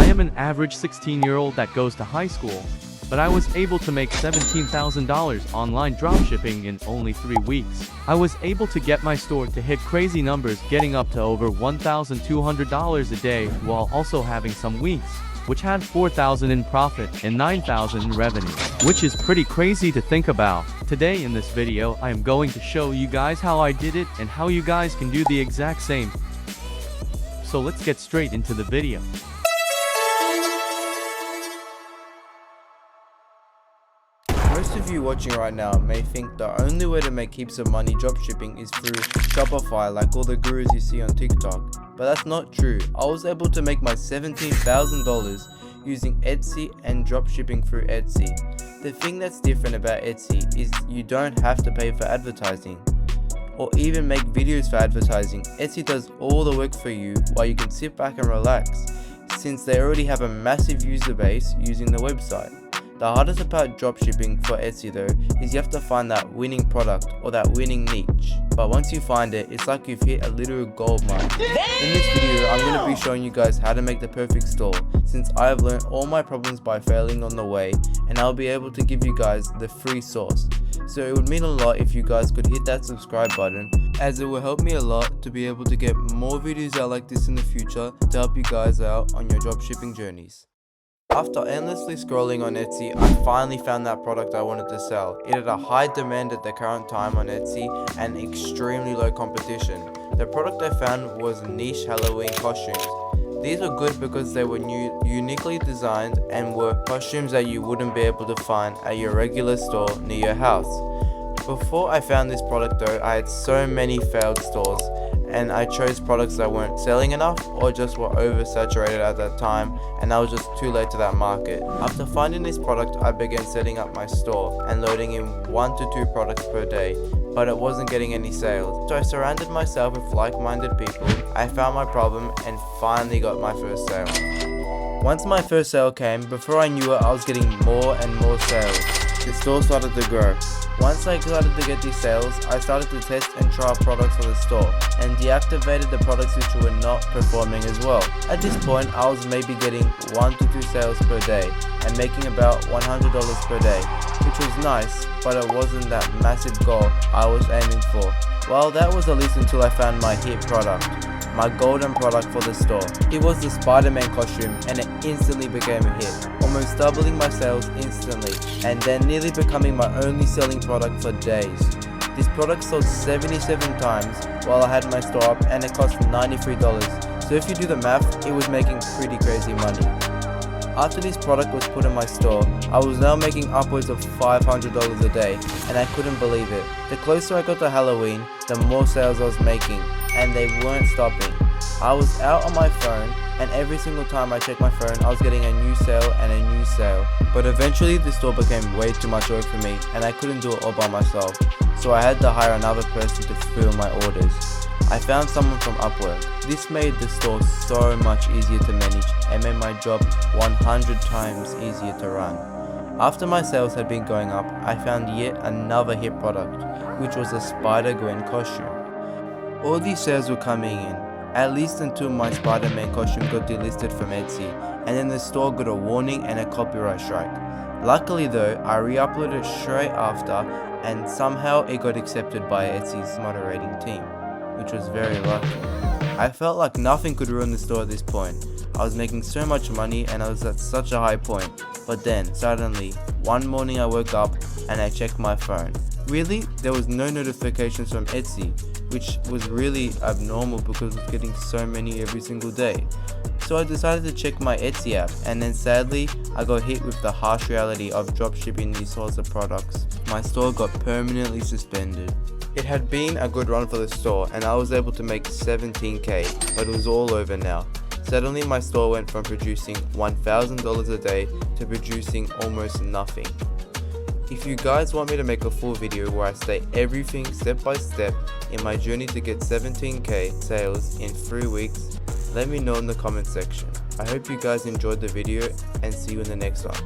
I am an average 16-year-old that goes to high school, but I was able to make $17,000 online dropshipping in only 3 weeks. I was able to get my store to hit crazy numbers, getting up to over $1,200 a day, while also having some weeks which had $4,000 in profit and $9,000 in revenue, which is pretty crazy to think about. Today in this video, I am going to show you guys how I did it and how you guys can do the exact same. So let's get straight into the video. Most of you watching right now may think the only way to make heaps of money dropshipping is through Shopify, like all the gurus you see on TikTok. But that's not true. I was able to make my $17,000 using Etsy and dropshipping through Etsy. The thing that's different about Etsy is you don't have to pay for advertising or even make videos for advertising. Etsy does all the work for you while you can sit back and relax, since they already have a massive user base using the website. The hardest part dropshipping for Etsy though is you have to find that winning product or that winning niche. But once you find it, it's like you've hit a literal gold mine. In this video, I'm going to be showing you guys how to make the perfect store, since I have learned all my problems by failing on the way, and I'll be able to give you guys the free source. So it would mean a lot if you guys could hit that subscribe button, as it will help me a lot to be able to get more videos out like this in the future to help you guys out on your dropshipping journeys. After endlessly scrolling on Etsy, I finally found that product I wanted to sell. It had a high demand at the current time on Etsy and extremely low competition. The product I found was niche Halloween costumes. These were good because they were uniquely designed and were costumes that you wouldn't be able to find at your regular store near your house. Before I found this product though, I had so many failed stores, and I chose products that weren't selling enough or just were oversaturated at that time, and I was just too late to that market. After finding this product, I began setting up my store and loading in 1 to 2 products per day, but it wasn't getting any sales. So I surrounded myself with like-minded people. I found my problem and finally got my first sale. Once my first sale came, before I knew it, I was getting more and more sales. The store started to grow. Once I started to get these sales, I started to test and try products for the store and deactivated the products which were not performing as well. At this point, I was maybe getting 1 to 2 sales per day and making about $100 per day, which was nice, but it wasn't that massive goal I was aiming for. Well, that was at least until I found my hit product, my golden product for the store. It was the Spider-Man costume, and it instantly became a hit, almost doubling my sales instantly, and then nearly becoming my only selling product for days. This product sold 77 times while I had my store up, and it cost $93. So if you do the math, it was making pretty crazy money. After this product was put in my store, I was now making upwards of $500 a day, and I couldn't believe it. The closer I got to Halloween, the more sales I was making, and they weren't stopping. I was out on my phone, and every single time I checked my phone, I was getting a new sale and a new sale. But eventually the store became way too much work for me, and I couldn't do it all by myself, so I had to hire another person to fill my orders. I found someone from Upwork. This made the store so much easier to manage and made my job 100 times easier to run. After my sales had been going up, I found yet another hit product, which was a Spider-Gwen costume. All these sales were coming in, at least until my Spider-Man costume got delisted from Etsy, and then the store got a warning and a copyright strike. Luckily though, I re-uploaded it straight after, and somehow it got accepted by Etsy's moderating team, which was very lucky. I felt like nothing could ruin the store at this point. I was making so much money and I was at such a high point. But then, suddenly, one morning I woke up and I checked my phone. Really, there was no notifications from Etsy, which was really abnormal because I was getting so many every single day. So I decided to check my Etsy app, and then sadly, I got hit with the harsh reality of dropshipping these sorts of products. My store got permanently suspended. It had been a good run for the store, and I was able to make $17K, but it was all over now. Suddenly my store went from producing $1,000 a day to producing almost nothing. If you guys want me to make a full video where I state everything step by step in my journey to get 17K sales in 3 weeks, let me know in the comment section. I hope you guys enjoyed the video, and see you in the next one.